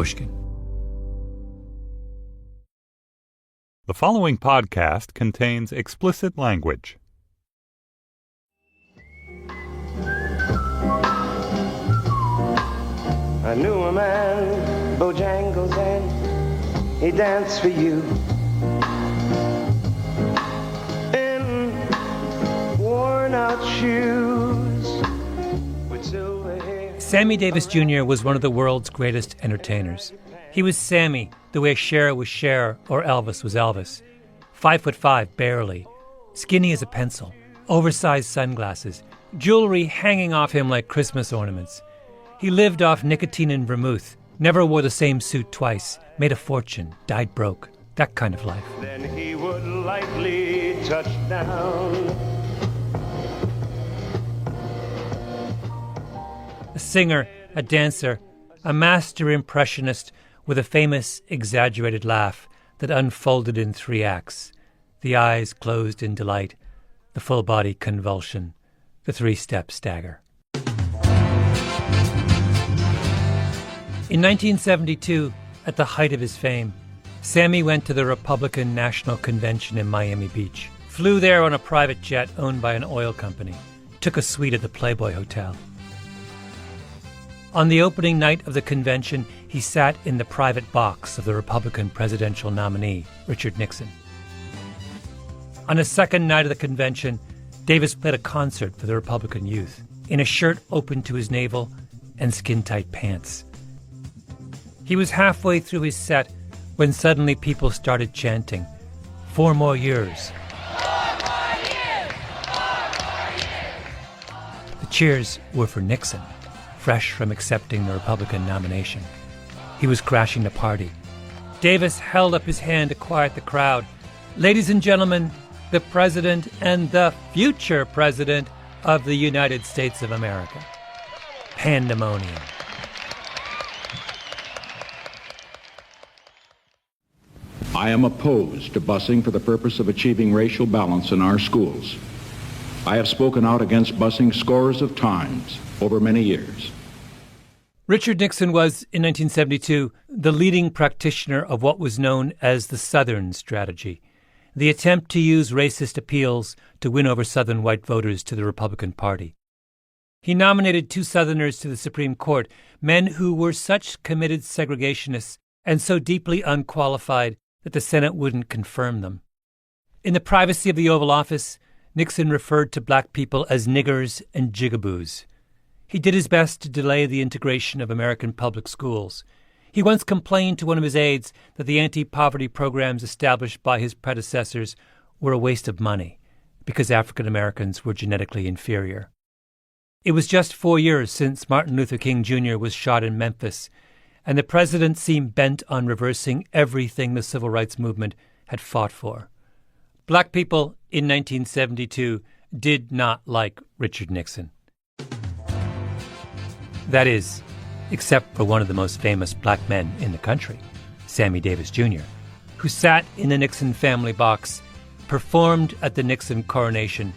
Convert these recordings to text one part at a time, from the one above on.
Pushkin. The following podcast contains explicit language. I knew a man, Bojangles, and he danced for you in worn-out shoes with silver hair. Sammy Davis Jr. was one of the world's greatest entertainers. He was Sammy, the way Cher was Cher or Elvis was Elvis. 5'5", barely, skinny as a pencil, oversized sunglasses, jewelry hanging off him like Christmas ornaments. He lived off nicotine and vermouth, never wore the same suit twice, made a fortune, died broke, that kind of life. Then he would lightly touch down. A singer, a dancer, a master impressionist with a famous exaggerated laugh that unfolded in 3 acts. The eyes closed in delight, the full body convulsion, the 3-step stagger. In 1972, at the height of his fame, Sammy went to the Republican National Convention in Miami Beach, flew there on a private jet owned by an oil company, took a suite at the Playboy Hotel. On the opening night of the convention, he sat in the private box of the Republican presidential nominee, Richard Nixon. On a second night of the convention, Davis played a concert for the Republican youth, in a shirt open to his navel and skin-tight pants. He was halfway through his set when suddenly people started chanting, 4 more years. 4 more years! 4 more years! The cheers were for Nixon, fresh from accepting the Republican nomination. He was crashing the party. Davis held up his hand to quiet the crowd. Ladies and gentlemen, the President and the future President of the United States of America. Pandemonium. I am opposed to busing for the purpose of achieving racial balance in our schools. I have spoken out against busing scores of times over many years. Richard Nixon was, in 1972, the leading practitioner of what was known as the Southern strategy, the attempt to use racist appeals to win over Southern white voters to the Republican Party. He nominated 2 Southerners to the Supreme Court, men who were such committed segregationists and so deeply unqualified that the Senate wouldn't confirm them. In the privacy of the Oval Office, Nixon referred to black people as niggers and jigaboos. He did his best to delay the integration of American public schools. He once complained to one of his aides that the anti-poverty programs established by his predecessors were a waste of money because African Americans were genetically inferior. It was just 4 years since Martin Luther King Jr. was shot in Memphis, and the president seemed bent on reversing everything the civil rights movement had fought for. Black people in 1972 did not like Richard Nixon. That is, except for one of the most famous black men in the country, Sammy Davis Jr., who sat in the Nixon family box, performed at the Nixon coronation,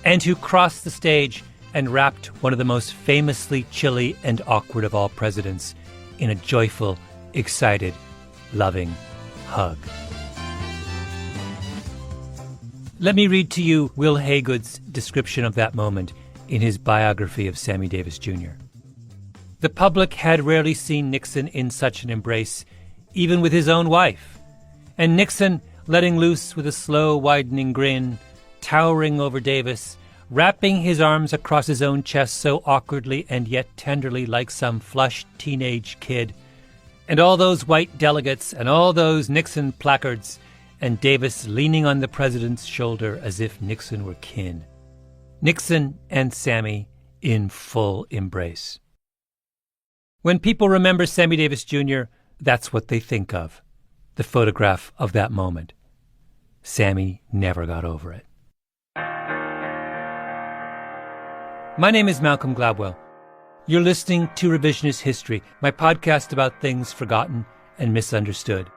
and who crossed the stage and wrapped one of the most famously chilly and awkward of all presidents in a joyful, excited, loving hug. Let me read to you Will Haygood's description of that moment in his biography of Sammy Davis Jr. The public had rarely seen Nixon in such an embrace, even with his own wife. And Nixon, letting loose with a slow, widening grin, towering over Davis, wrapping his arms across his own chest so awkwardly and yet tenderly like some flushed teenage kid, and all those white delegates and all those Nixon placards, and Davis leaning on the president's shoulder as if Nixon were kin. Nixon and Sammy in full embrace. When people remember Sammy Davis Jr., that's what they think of, the photograph of that moment. Sammy never got over it. My name is Malcolm Gladwell. You're listening to Revisionist History, my podcast about things forgotten and misunderstood.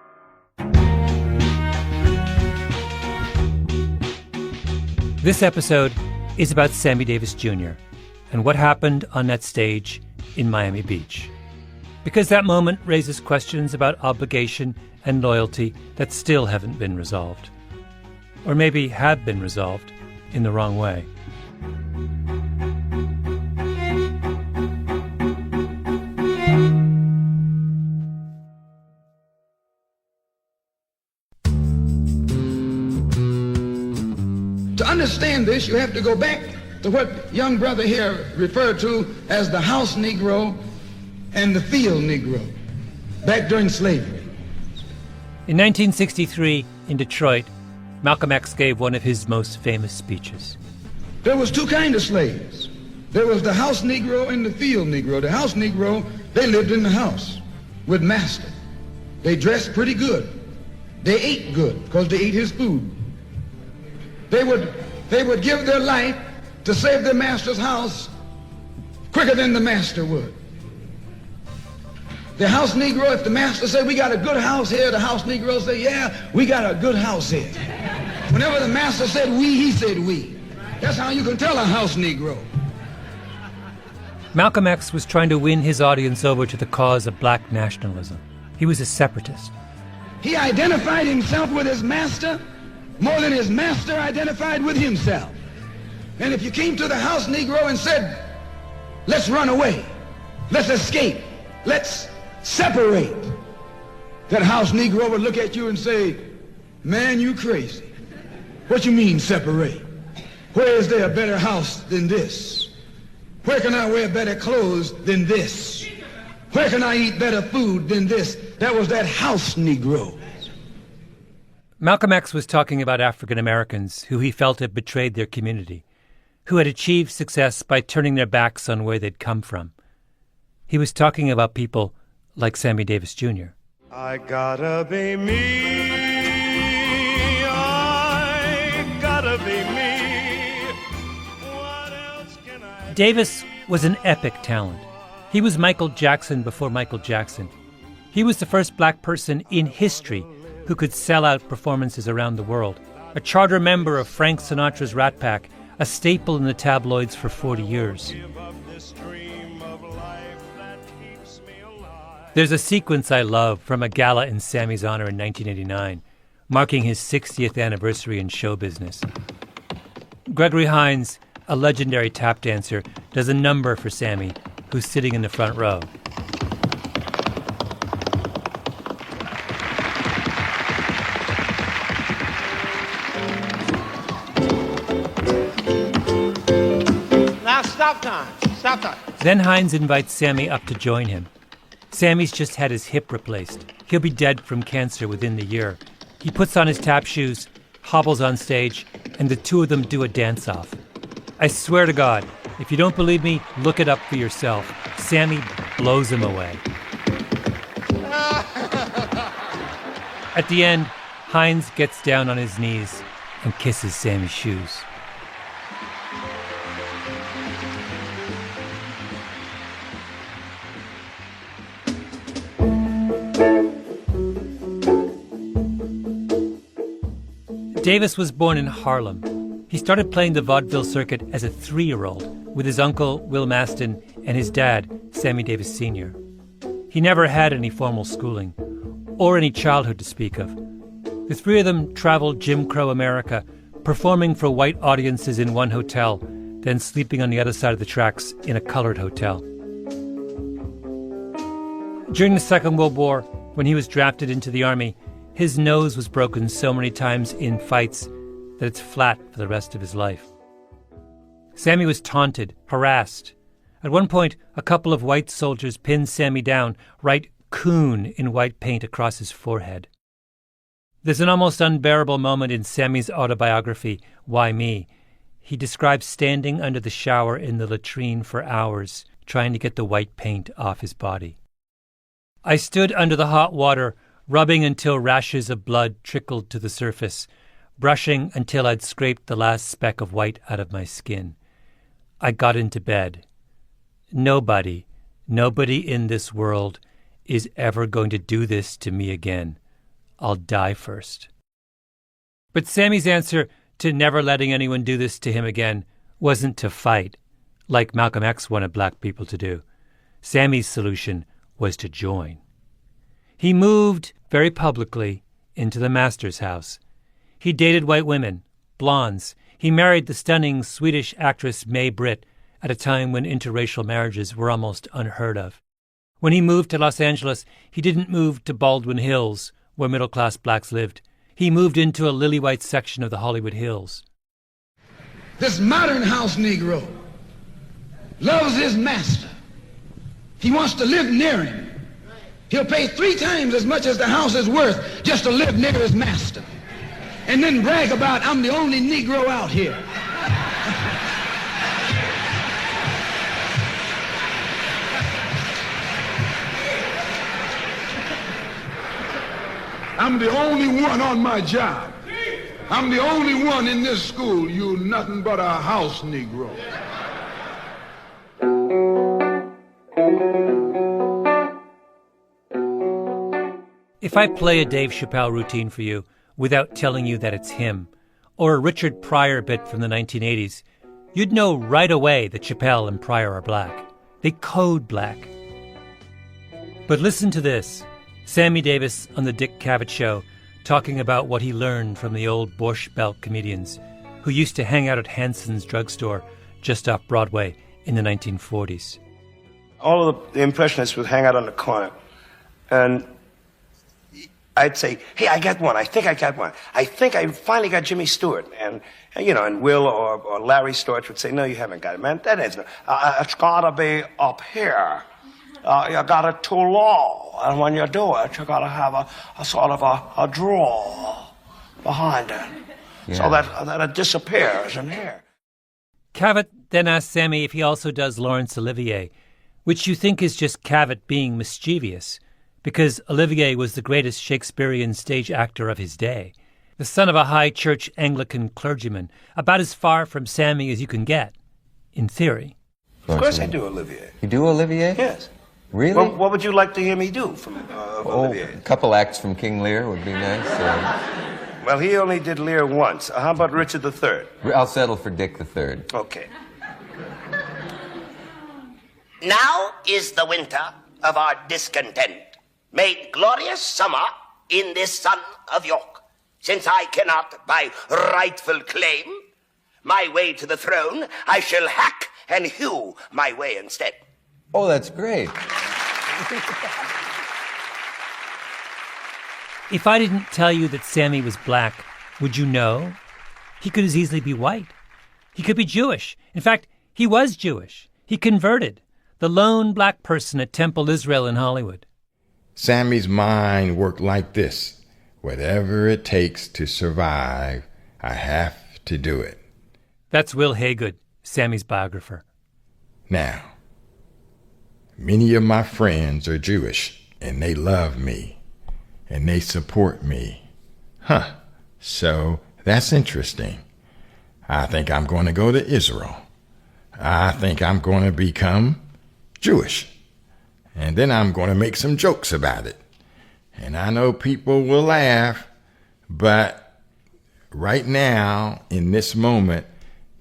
This episode is about Sammy Davis Jr. and what happened on that stage in Miami Beach. Because that moment raises questions about obligation and loyalty that still haven't been resolved. Or maybe have been resolved in the wrong way. To understand this, you have to go back to what young brother here referred to as the house Negro and the field Negro, back during slavery. In 1963, in Detroit, Malcolm X gave one of his most famous speeches. There was two kinds of slaves. There was the house Negro and the field Negro. The house Negro, they lived in the house with master. They dressed pretty good. They ate good because they ate his food. They would give their life to save their master's house quicker than the master would. The house Negro, if the master said, we got a good house here, the house Negro said, yeah, we got a good house here. Whenever the master said we, he said we. That's how you can tell a house Negro. Malcolm X was trying to win his audience over to the cause of black nationalism. He was a separatist. He identified himself with his master more than his master identified with himself. And if you came to the house Negro and said, let's run away, let's escape, let's separate, that house Negro would look at you and say, man, you crazy. What you mean separate? Where is there a better house than this? Where can I wear better clothes than this? Where can I eat better food than this? That was that house Negro. Malcolm X was talking about African Americans who he felt had betrayed their community, who had achieved success by turning their backs on where they'd come from. He was talking about people like Sammy Davis Jr. I gotta be me. I gotta be me. What else can I... Davis was an epic talent. He was Michael Jackson before Michael Jackson. He was the first black person in history who could sell out performances around the world, a charter member of Frank Sinatra's Rat Pack, a staple in the tabloids for 40 years. There's a sequence I love from a gala in Sammy's honor in 1989, marking his 60th anniversary in show business. Gregory Hines, a legendary tap dancer, does a number for Sammy, who's sitting in the front row. Stop time. Then Hines invites Sammy up to join him. Sammy's just had his hip replaced. He'll be dead from cancer within the year. He puts on his tap shoes, hobbles on stage, and the two of them do a dance-off. I swear to God, if you don't believe me, look it up for yourself. Sammy blows him away. At the end, Hines gets down on his knees and kisses Sammy's shoes. Davis was born in Harlem. He started playing the vaudeville circuit as a 3-year-old with his uncle, Will Maston, and his dad, Sammy Davis Sr. He never had any formal schooling or any childhood to speak of. The three of them traveled Jim Crow America, performing for white audiences in one hotel, then sleeping on the other side of the tracks in a colored hotel. During the Second World War, when he was drafted into the Army, his nose was broken so many times in fights that it's flat for the rest of his life. Sammy was taunted, harassed. At one point, a couple of white soldiers pinned Sammy down, write "Coon" in white paint across his forehead. There's an almost unbearable moment in Sammy's autobiography, Why Me? He describes standing under the shower in the latrine for hours, trying to get the white paint off his body. I stood under the hot water, rubbing until rashes of blood trickled to the surface, brushing until I'd scraped the last speck of white out of my skin. I got into bed. Nobody in this world is ever going to do this to me again. I'll die first. But Sammy's answer to never letting anyone do this to him again wasn't to fight, like Malcolm X wanted black people to do. Sammy's solution was to join. He moved very publicly into the master's house. He dated white women, blondes. He married the stunning Swedish actress May Britt at a time when interracial marriages were almost unheard of. When he moved to Los Angeles, he didn't move to Baldwin Hills, where middle-class blacks lived. He moved into a lily-white section of the Hollywood Hills. This modern house Negro loves his master. He wants to live near him. He'll pay 3 times as much as the house is worth just to live near his master. And then brag about, I'm the only Negro out here. I'm the only one on my job. I'm the only one in this school. You're nothing but a house Negro. If I play a Dave Chappelle routine for you without telling you that it's him, or a Richard Pryor bit from the 1980s, you'd know right away that Chappelle and Pryor are black. They code black. But listen to this. Sammy Davis on the Dick Cavett Show talking about what he learned from the old Borscht Belt comedians who used to hang out at Hanson's drugstore just off Broadway in the 1940s. All of the Impressionists would hang out on the corner, and I'd say, hey, I got one. I think I got one. I think I finally got Jimmy Stewart. And Will or Larry Storch would say, no, you haven't got it, man. That isn't. It's got to be up here. You got it too low. And when you do it, you got to have a sort of a draw behind it. Yeah. So that it disappears in here. Cavett then asked Sammy if he also does Laurence Olivier, which you think is just Cavett being mischievous, because Olivier was the greatest Shakespearean stage actor of his day, the son of a high church Anglican clergyman, about as far from Sammy as you can get, in theory. Of course I do Olivier. You do Olivier? Yes. Really? Well, what would you like to hear me do from Olivier? A couple acts from King Lear would be nice. Well, he only did Lear once. How about Richard III? I'll settle for Dick III. Okay. Now is the winter of our discontent, made glorious summer in this son of York, since I cannot by rightful claim my way to the throne, I shall hack and hew my way instead. Oh, that's great. If I didn't tell you that Sammy was black, would you know? He could as easily be white. He could be Jewish. In fact, he was Jewish. He converted. The lone black person at Temple Israel in Hollywood. Sammy's mind worked like this. Whatever it takes to survive, I have to do it. That's Will Haygood, Sammy's biographer. Now, many of my friends are Jewish, and they love me, and they support me. So that's interesting. I think I'm going to go to Israel. I think I'm going to become Jewish. And then I'm going to make some jokes about it. And I know people will laugh, but right now, in this moment,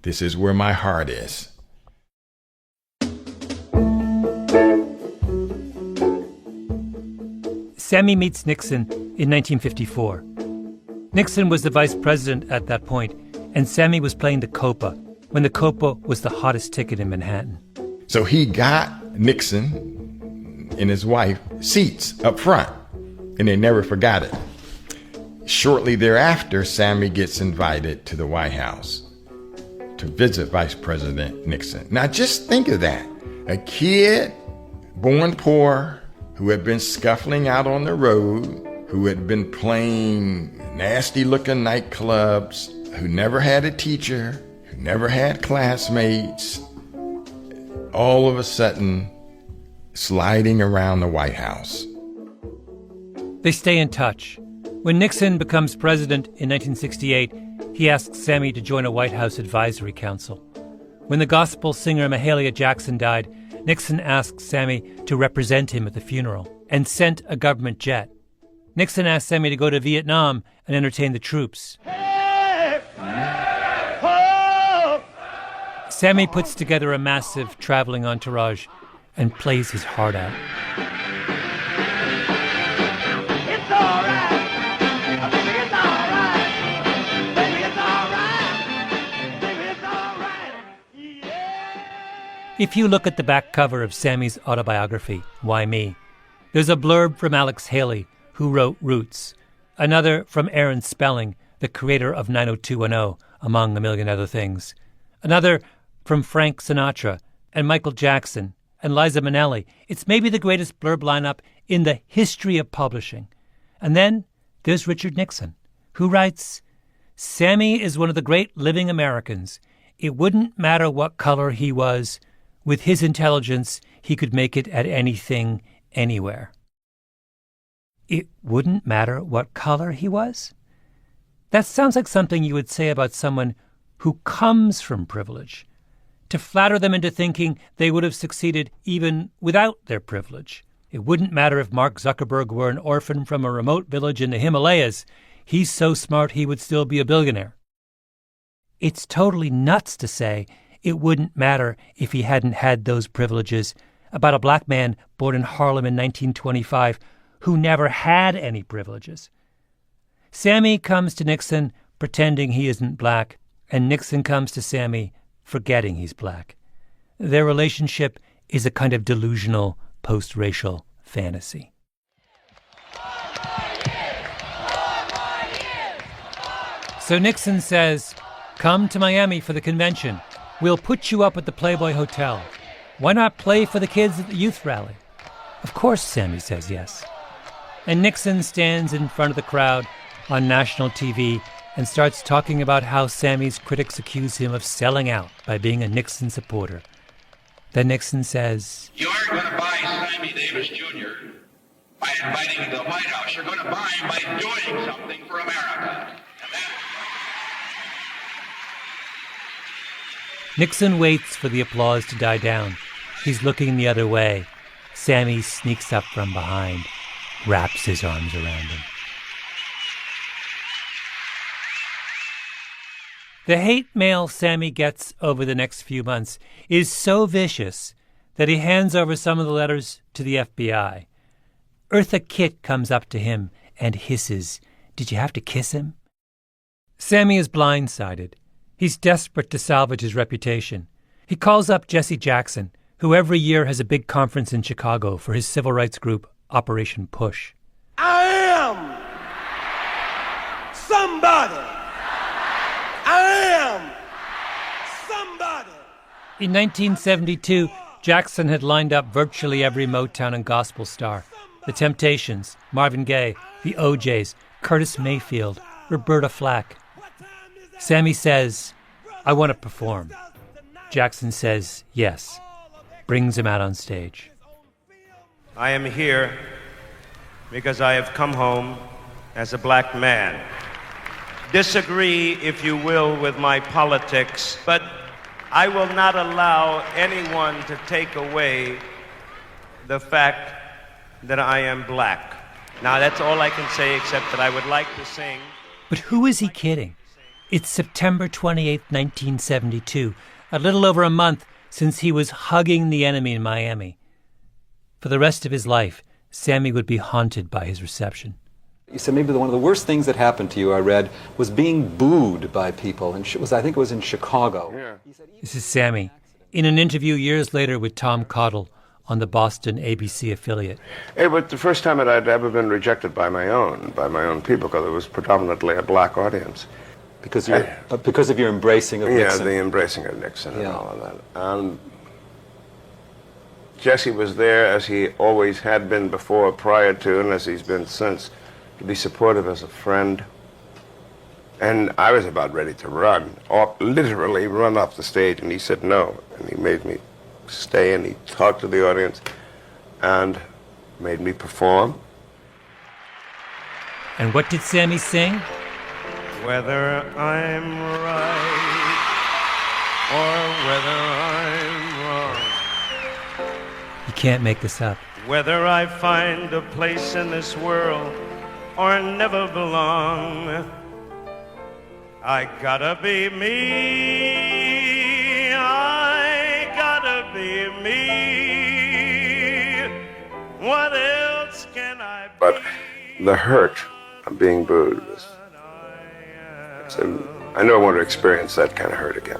this is where my heart is. Sammy meets Nixon in 1954. Nixon was the vice president at that point, and Sammy was playing the Copa, when the Copa was the hottest ticket in Manhattan. So he got Nixon and his wife seats up front, and they never forgot it. Shortly thereafter, Sammy gets invited to the White House to visit Vice President Nixon. Now just think of that. A kid born poor, who had been scuffling out on the road, who had been playing nasty-looking nightclubs, who never had a teacher, who never had classmates, all of a sudden sliding around the White House. They stay in touch. When Nixon becomes president in 1968, he asks Sammy to join a White House advisory council. When the gospel singer Mahalia Jackson died, Nixon asked Sammy to represent him at the funeral and sent a government jet. Nixon asked Sammy to go to Vietnam and entertain the troops. Sammy puts together a massive traveling entourage and plays his heart out. If you look at the back cover of Sammy's autobiography, Why Me?, there's a blurb from Alex Haley, who wrote Roots, another from Aaron Spelling, the creator of 90210, among a million other things, another from Frank Sinatra and Michael Jackson and Liza Minnelli. It's maybe the greatest blurb lineup in the history of publishing. And then there's Richard Nixon, who writes, Sammy is one of the great living Americans. It wouldn't matter what color he was. With his intelligence, he could make it at anything, anywhere. It wouldn't matter what color he was? That sounds like something you would say about someone who comes from privilege, to flatter them into thinking they would have succeeded even without their privilege. It wouldn't matter if Mark Zuckerberg were an orphan from a remote village in the Himalayas. He's so smart he would still be a billionaire. It's totally nuts to say it wouldn't matter if he hadn't had those privileges about a black man born in Harlem in 1925 who never had any privileges. Sammy comes to Nixon pretending he isn't black, and Nixon comes to Sammy forgetting he's black. Their relationship is a kind of delusional post-racial fantasy. So Nixon says, come to Miami for the convention. We'll put you up at the Playboy Hotel. Why not play for the kids at the youth rally? Of course, Sammy says yes. And Nixon stands in front of the crowd on national TV and starts talking about how Sammy's critics accuse him of selling out by being a Nixon supporter. Then Nixon says, You aren't going to buy Sammy Davis Jr. by inviting him to the White House. You're going to buy him by doing something for America. Nixon waits for the applause to die down. He's looking the other way. Sammy sneaks up from behind, wraps his arms around him. The hate mail Sammy gets over the next few months is so vicious that he hands over some of the letters to the FBI. Eartha Kitt comes up to him and hisses, Did you have to kiss him? Sammy is blindsided. He's desperate to salvage his reputation. He calls up Jesse Jackson, who every year has a big conference in Chicago for his civil rights group, Operation Push. I am somebody. I am somebody. In 1972, Jackson had lined up virtually every Motown and gospel star. The Temptations, Marvin Gaye, the OJs, Curtis Mayfield, Roberta Flack. Sammy says, I want to perform. Jackson says, yes. Brings him out on stage. I am here because I have come home as a black man. Disagree, if you will, with my politics, but I will not allow anyone to take away the fact that I am black. Now, that's all I can say, except that I would like to sing. But who is he kidding? It's September 28, 1972, a little over a month since he was hugging the enemy in Miami. For the rest of his life, Sammy would be haunted by his reception. You said maybe one of the worst things that happened to you, I read, was being booed by people. And I think it was in Chicago. Yeah. This is Sammy, in an interview years later with Tom Cottle on the Boston ABC affiliate. It was the first time that I'd ever been rejected by my own people, because it was predominantly a black audience. Because of your embracing of Nixon. Yeah, the embracing of Nixon and all of that. Jesse was there, as he always had been before, prior to, and as he's been since, to be supportive as a friend. And I was about ready to literally run off the stage, and he said no. And he made me stay, and he talked to the audience, and made me perform. And what did Sammy sing? Whether I'm right or whether I'm wrong. You can't make this up. Whether I find a place in this world or never belong, I gotta be me. I gotta be me. What else can I be? But the hurt of being booed was... I know I want to experience that kind of hurt again.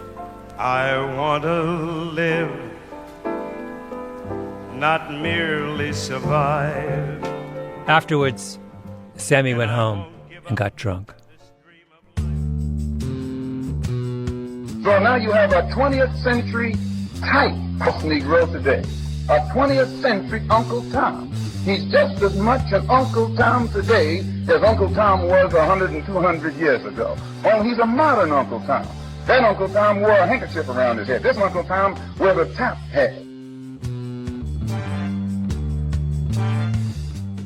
I want to live not merely survive. Afterwards, Sammy went home and got drunk. So now you have a 20th century type of Negro today. A 20th century Uncle Tom. He's just as much an Uncle Tom today as Uncle Tom was 100 and 200 years ago. Only he's a modern Uncle Tom. That Uncle Tom wore a handkerchief around his head. This Uncle Tom wears a top hat.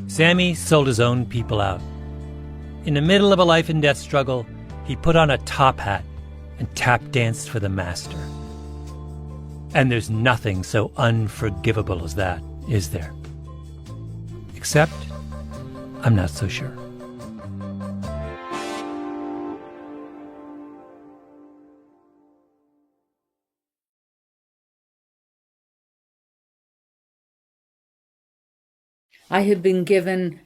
Sammy sold his own people out. In the middle of a life and death struggle, he put on a top hat and tap danced for the master. And there's nothing so unforgivable as that, is there? Except, I'm not so sure. I had been given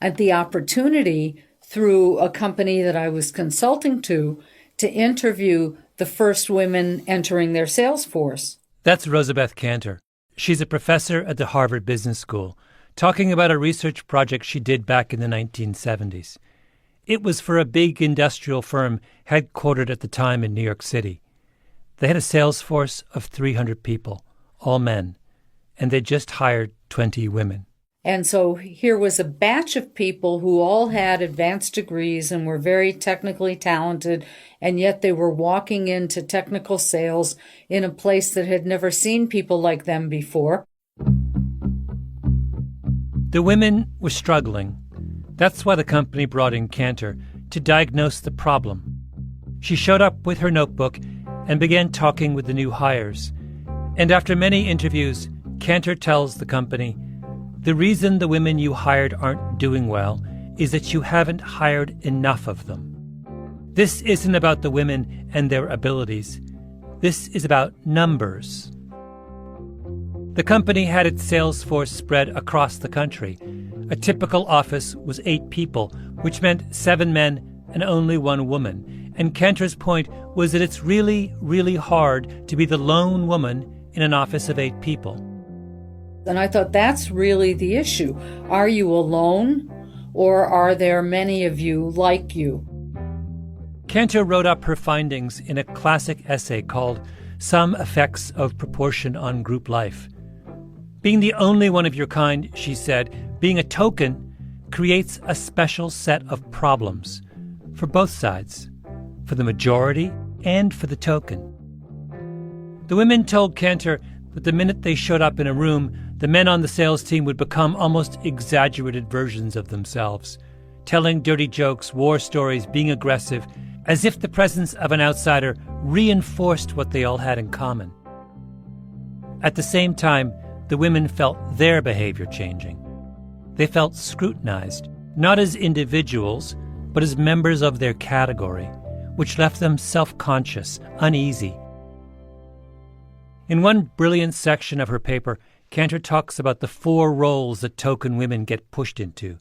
the opportunity through a company that I was consulting to interview the first women entering their sales force. That's Rosabeth Cantor. She's a professor at the Harvard Business School, talking about a research project she did back in the 1970s. It was for a big industrial firm headquartered at the time in New York City. They had a sales force of 300 people, all men, and they just hired 20 women. And so here was a batch of people who all had advanced degrees and were very technically talented, and yet they were walking into technical sales in a place that had never seen people like them before. The women were struggling. That's why the company brought in Cantor to diagnose the problem. She showed up with her notebook and began talking with the new hires. And after many interviews, Cantor tells the company, "The reason the women you hired aren't doing well is that you haven't hired enough of them. This isn't about the women and their abilities. This is about numbers." The company had its sales force spread across the country. A typical office was 8 people, which meant 7 men and only 1 woman. And Cantor's point was that it's really, really hard to be the lone woman in an office of 8 people. And I thought that's really the issue. Are you alone, or are there many of you like you? Cantor wrote up her findings in a classic essay called Some Effects of Proportion on Group Life. Being the only one of your kind, she said, being a token, creates a special set of problems for both sides, for the majority and for the token. The women told Cantor that the minute they showed up in a room, the men on the sales team would become almost exaggerated versions of themselves, telling dirty jokes, war stories, being aggressive, as if the presence of an outsider reinforced what they all had in common. At the same time, the women felt their behavior changing. They felt scrutinized, not as individuals, but as members of their category, which left them self-conscious, uneasy. In one brilliant section of her paper, Cantor talks about the 4 roles that token women get pushed into: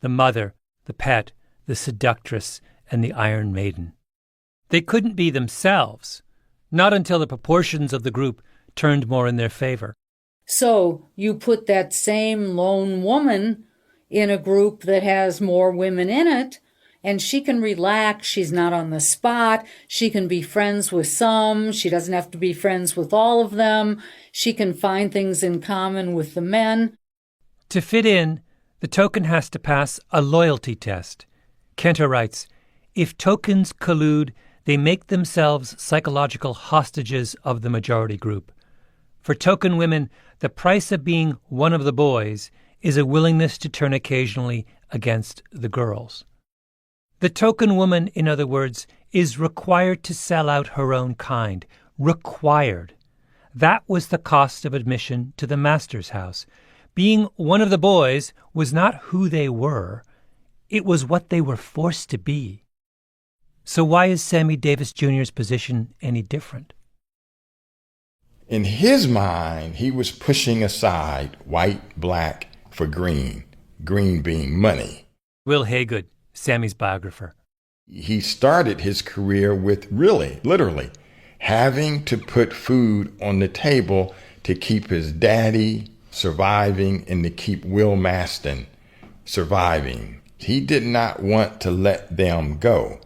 the mother, the pet, the seductress, and the Iron Maiden. They couldn't be themselves, not until the proportions of the group turned more in their favor. So you put that same lone woman in a group that has more women in it, and she can relax. She's not on the spot. She can be friends with some. She doesn't have to be friends with all of them. She can find things in common with the men. To fit in, the token has to pass a loyalty test. Cantor writes, "If tokens collude, they make themselves psychological hostages of the majority group. For token women, the price of being one of the boys is a willingness to turn occasionally against the girls." The token woman, in other words, is required to sell out her own kind. Required. That was the cost of admission to the master's house. Being one of the boys was not who they were. It was what they were forced to be. So why is Sammy Davis Jr.'s position any different? In his mind, he was pushing aside white, black for green, green being money. Will Haygood, Sammy's biographer. He started his career with really, literally, having to put food on the table to keep his daddy surviving and to keep Will Maston surviving. He did not want to let them go.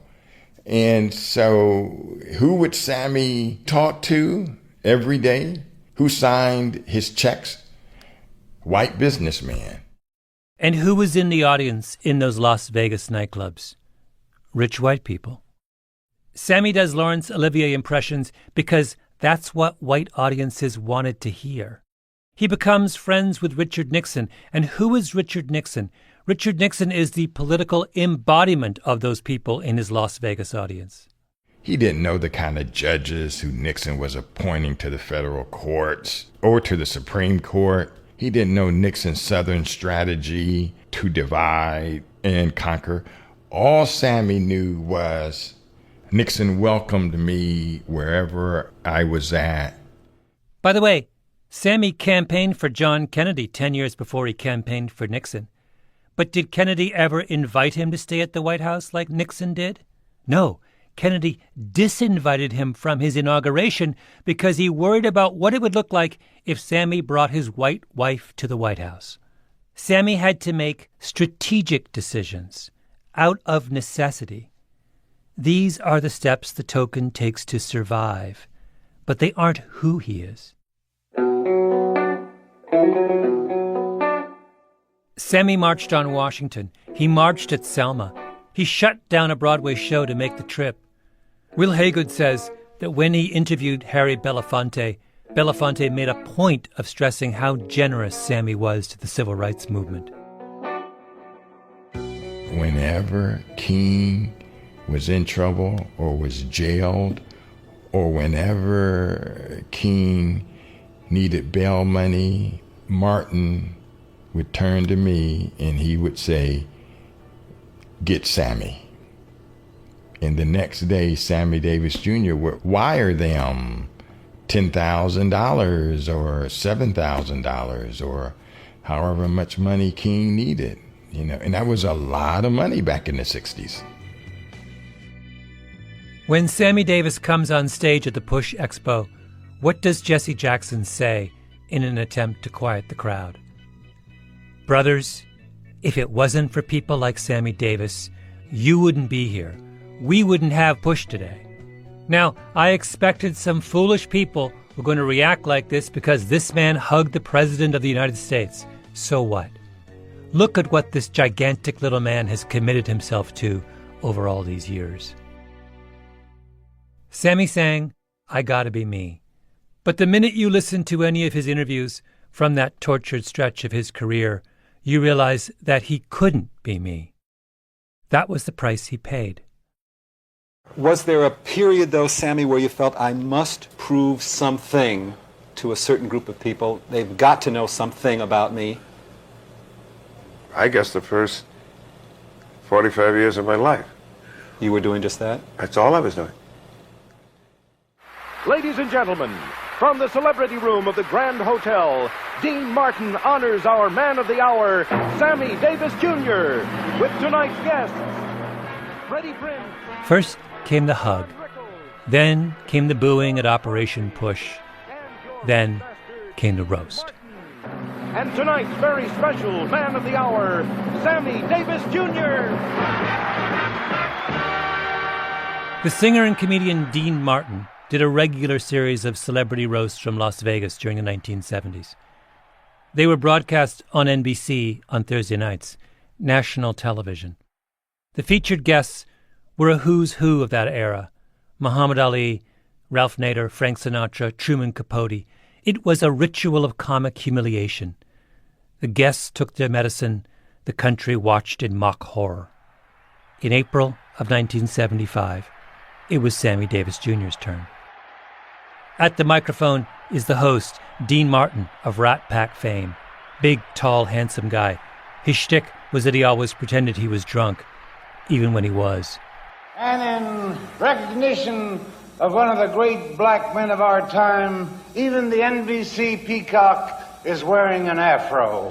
And so who would Sammy talk to every day? Who signed his checks? White businessman. And who was in the audience in those Las Vegas nightclubs? Rich white people. Sammy does Laurence Olivier impressions because that's what white audiences wanted to hear. He becomes friends with Richard Nixon. And who is Richard Nixon? Richard Nixon is the political embodiment of those people in his Las Vegas audience. He didn't know the kind of judges who Nixon was appointing to the federal courts or to the Supreme Court. He didn't know Nixon's Southern strategy to divide and conquer. All Sammy knew was Nixon welcomed me wherever I was at. By the way, Sammy campaigned for John Kennedy 10 years before he campaigned for Nixon. But did Kennedy ever invite him to stay at the White House like Nixon did? No. Kennedy disinvited him from his inauguration because he worried about what it would look like if Sammy brought his white wife to the White House. Sammy had to make strategic decisions out of necessity. These are the steps the token takes to survive, but they aren't who he is. Sammy marched on Washington. He marched at Selma. He shut down a Broadway show to make the trip. Will Haygood says that when he interviewed Harry Belafonte, Belafonte made a point of stressing how generous Sammy was to the civil rights movement. Whenever King was in trouble or was jailed, or whenever King needed bail money, Martin would turn to me and he would say, "Get Sammy." And the next day, Sammy Davis Jr. would wire them $10,000 or $7,000 or however much money King needed, and that was a lot of money back in the 60s. When Sammy Davis comes on stage at the Push Expo, what does Jesse Jackson say in an attempt to quiet the crowd? "Brothers, if it wasn't for people like Sammy Davis, you wouldn't be here. We wouldn't have Push today." Now, I expected some foolish people were going to react like this because this man hugged the President of the United States. So what? Look at what this gigantic little man has committed himself to over all these years. Sammy sang, "I Gotta Be Me." But the minute you listen to any of his interviews from that tortured stretch of his career, you realize that he couldn't be me. That was the price he paid. Was there a period, though, Sammy, where you felt, I must prove something to a certain group of people? They've got to know something about me. I guess the first 45 years of my life. You were doing just that? That's all I was doing. Ladies and gentlemen, from the celebrity room of the Grand Hotel, Dean Martin honors our man of the hour, Sammy Davis Jr., with tonight's guests, Freddie Prinze. First came the hug. Then came the booing at Operation Push. Then came the roast. And tonight's very special man of the hour, Sammy Davis Jr. The singer and comedian Dean Martin did a regular series of celebrity roasts from Las Vegas during the 1970s. They were broadcast on NBC on Thursday nights, national television. The featured guests were a who's who of that era: Muhammad Ali, Ralph Nader, Frank Sinatra, Truman Capote. It was a ritual of comic humiliation. The guests took their medicine. The country watched in mock horror. In April of 1975, it was Sammy Davis Jr.'s turn. At the microphone is the host, Dean Martin of Rat Pack fame. Big, tall, handsome guy. His shtick was that he always pretended he was drunk, even when he was. And in recognition of one of the great black men of our time, even the NBC peacock is wearing an afro.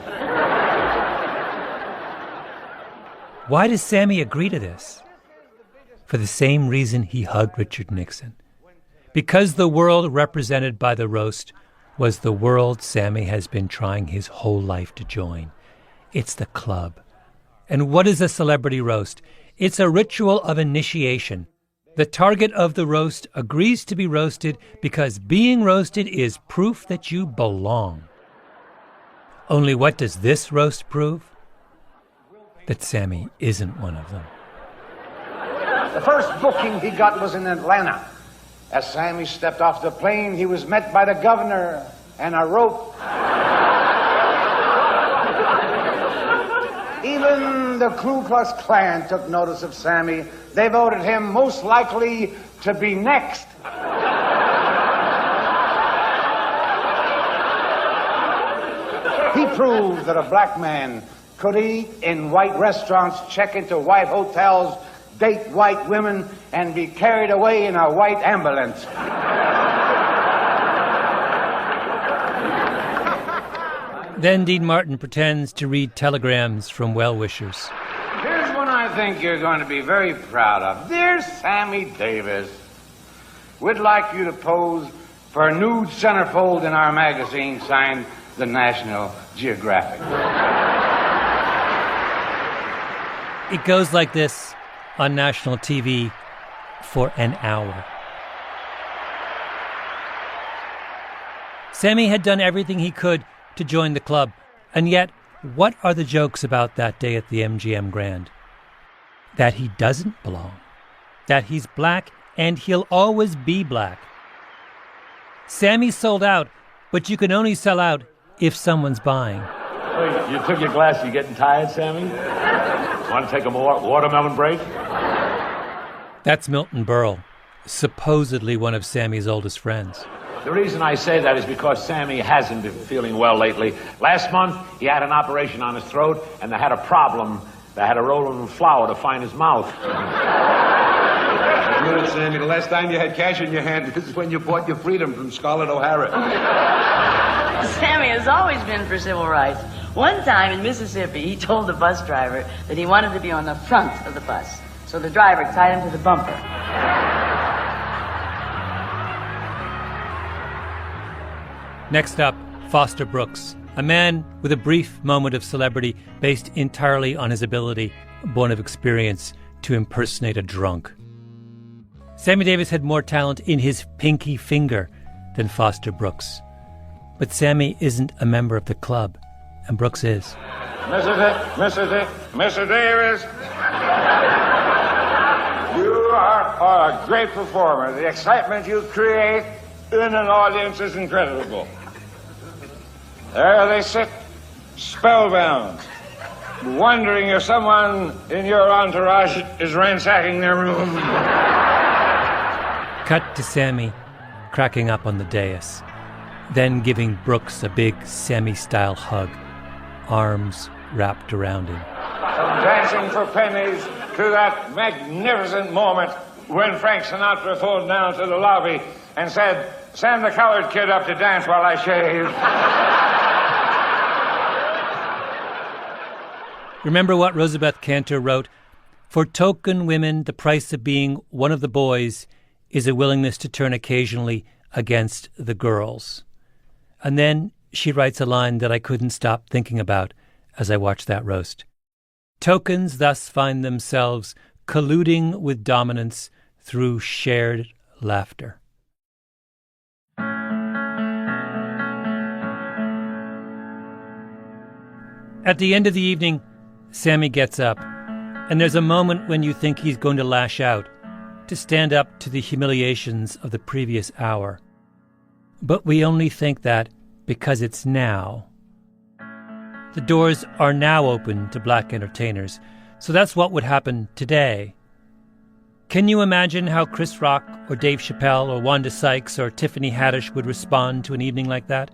Why does Sammy agree to this? For the same reason he hugged Richard Nixon. Because the world represented by the roast was the world Sammy has been trying his whole life to join. It's the club. And what is a celebrity roast? It's a ritual of initiation. The target of the roast agrees to be roasted because being roasted is proof that you belong. Only what does this roast prove? That Sammy isn't one of them. The first booking he got was in Atlanta. As Sammy stepped off the plane, he was met by the governor and a rope. Even the Ku Klux Klan took notice of Sammy. They voted him most likely to be next. He proved that a black man could eat in white restaurants, check into white hotels, date white women, and be carried away in a white ambulance. Then Dean Martin pretends to read telegrams from well-wishers. Here's one I think you're going to be very proud of. Dear Sammy Davis, we'd like you to pose for a nude centerfold in our magazine signed The National Geographic. It goes like this on national TV for an hour. Sammy had done everything he could to join the club, and yet, what are the jokes about that day at the MGM Grand? That he doesn't belong. That he's black, and he'll always be black. Sammy sold out, but you can only sell out if someone's buying. Hey, you took your glass, you getting tired, Sammy? Want to take a watermelon break? That's Milton Berle, supposedly one of Sammy's oldest friends. The reason I say that is because Sammy hasn't been feeling well lately. Last month, he had an operation on his throat, and they had a problem. They had to roll him in flour to find his mouth. Admit it, Sammy, the last time you had cash in your hand is when you bought your freedom from Scarlett O'Hara. Sammy has always been for civil rights. One time in Mississippi, he told the bus driver that he wanted to be on the front of the bus. So the driver tied him to the bumper. Next up, Foster Brooks, a man with a brief moment of celebrity based entirely on his ability, born of experience, to impersonate a drunk. Sammy Davis had more talent in his pinky finger than Foster Brooks. But Sammy isn't a member of the club, and Brooks is. Mr. Davis, you are a great performer. The excitement you create in an audience is incredible. There they sit, spellbound, wondering if someone in your entourage is ransacking their room. Cut to Sammy cracking up on the dais, then giving Brooks a big Sammy-style hug, arms wrapped around him. Dancing for pennies to that magnificent moment when Frank Sinatra phoned down to the lobby and said, "Send the colored kid up to dance while I shave." Remember what Rosabeth Cantor wrote? For token women, the price of being one of the boys is a willingness to turn occasionally against the girls. And then she writes a line that I couldn't stop thinking about as I watched that roast. Tokens thus find themselves colluding with dominance through shared laughter. At the end of the evening, Sammy gets up, and there's a moment when you think he's going to lash out, to stand up to the humiliations of the previous hour. But we only think that because it's now. The doors are now open to black entertainers, so that's what would happen today. Can you imagine how Chris Rock or Dave Chappelle or Wanda Sykes or Tiffany Haddish would respond to an evening like that?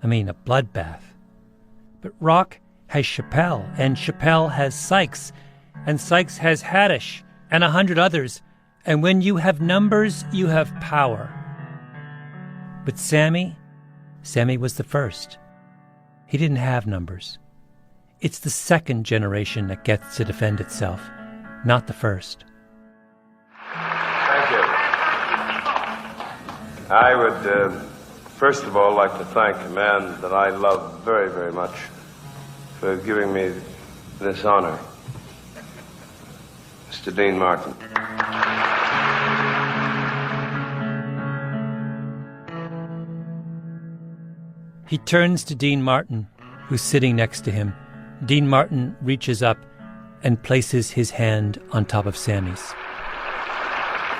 I mean, a bloodbath. But Rock has Chappelle, and Chappelle has Sykes, and Sykes has Haddish, and 100 others. And when you have numbers, you have power. But Sammy was the first. He didn't have numbers. It's the second generation that gets to defend itself, not the first. Thank you. I would first of all, like to thank a man that I love very, very much for giving me this honor, Mr. Dean Martin. He turns to Dean Martin, who's sitting next to him. Dean Martin reaches up and places his hand on top of Sammy's.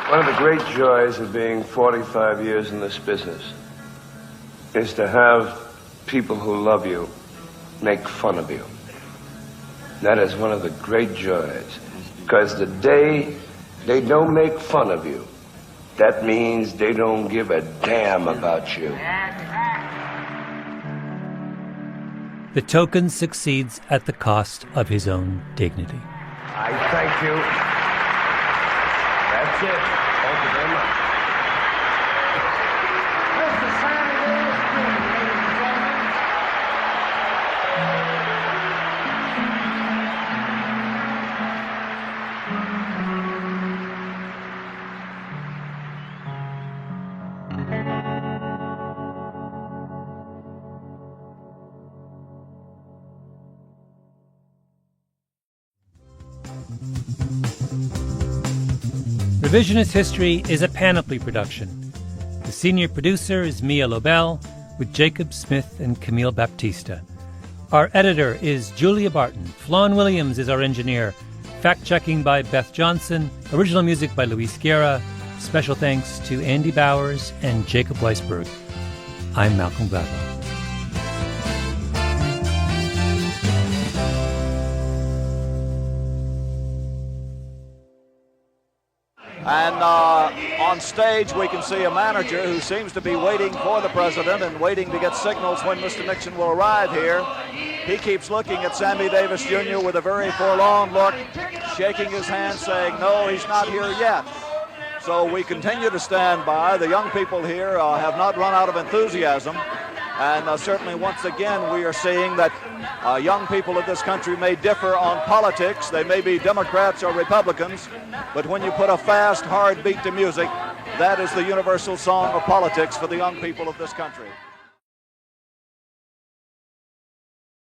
One of the great joys of being 45 years in this business is to have people who love you make fun of you. That is one of the great joys, because the day they don't make fun of you, that means they don't give a damn about you. The token succeeds at the cost of his own dignity. I thank you. That's it. Thank you very much. Mr. Sammy Davis Jr., ladies and gentlemen. Revisionist History is a Panoply production. The senior producer is Mia Lobel, with Jacob Smith and Camille Baptista. Our editor is Julia Barton. Flawn Williams is our engineer. Fact-checking by Beth Johnson. Original music by Luis Guerra. Special thanks to Andy Bowers and Jacob Weisberg. I'm Malcolm Gladwell. And on stage, we can see a manager who seems to be waiting for the president and waiting to get signals when Mr. Nixon will arrive here. He keeps looking at Sammy Davis Jr. with a very forlorn look, shaking his hand, saying, no, he's not here yet. So we continue to stand by. The young people here have not run out of enthusiasm. And certainly, once again, we are seeing that young people of this country may differ on politics. They may be Democrats or Republicans. But when you put a fast, hard beat to music, that is the universal song of politics for the young people of this country.